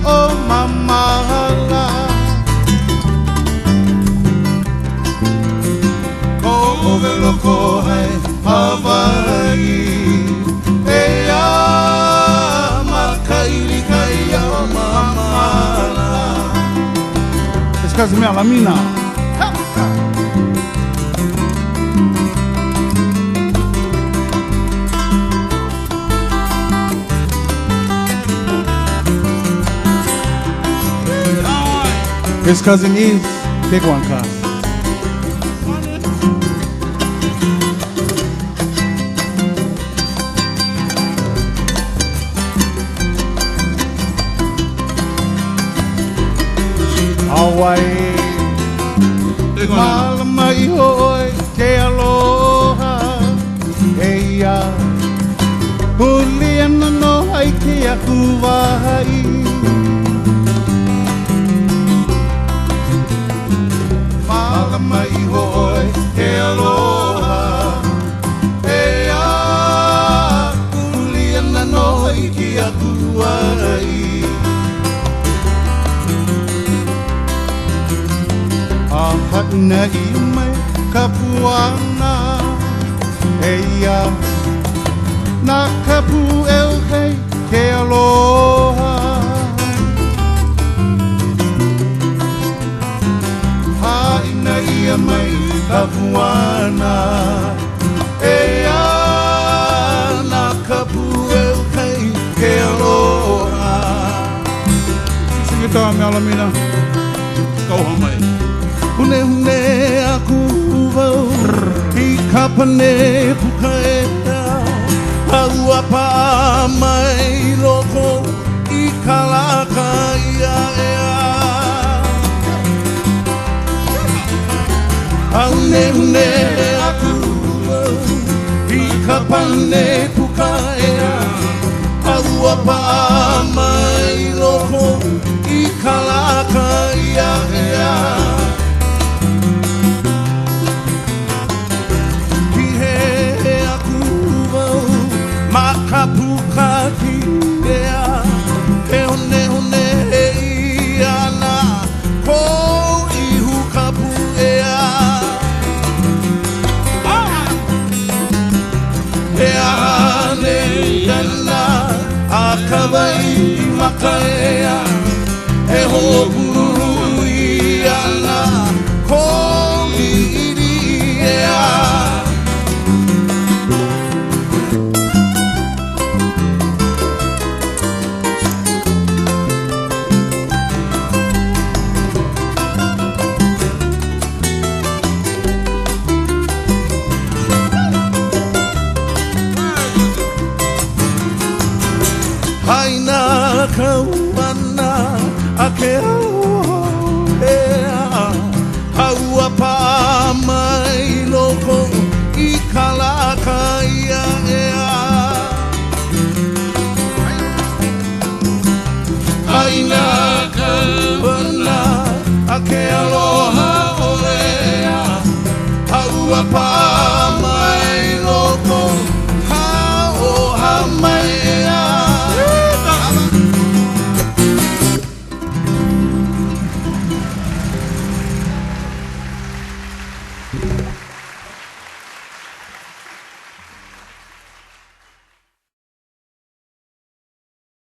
o mamahala ko ovelo ko hai Hawaii ea makairi kai o mamahala. Esse caso me alamina. His cousin is big one car. Hawaii, malamai hoi ke aloha, eia, huliana no hai ke aku wahai. Malamai hoi ke aloha, eia, huliana no hai ke aku wahai. Ha'ina I mai ka puana eia na ka pu eu hei ke aloha Ha'ina ia mai ka puana eia na ka pu eu hei ke aloha. Sige ta'a me alamina kauha mai Hune hune aku wau I ka pane pukaea Haua pa mai loko I ka laka ia ea Hune hune aku wau I ka pane pukaea Haua pa mai loko I ka laka ia ea Makapukaki ea e hone hone e iana ko ihu kapu ea e ahane iana a kawai maka ea e hopuru iana ko iri ea Haina kauana a ke ea Haua pa mai loko I ka laka ia ea Haina kauana a ke aloha o ea Haua pa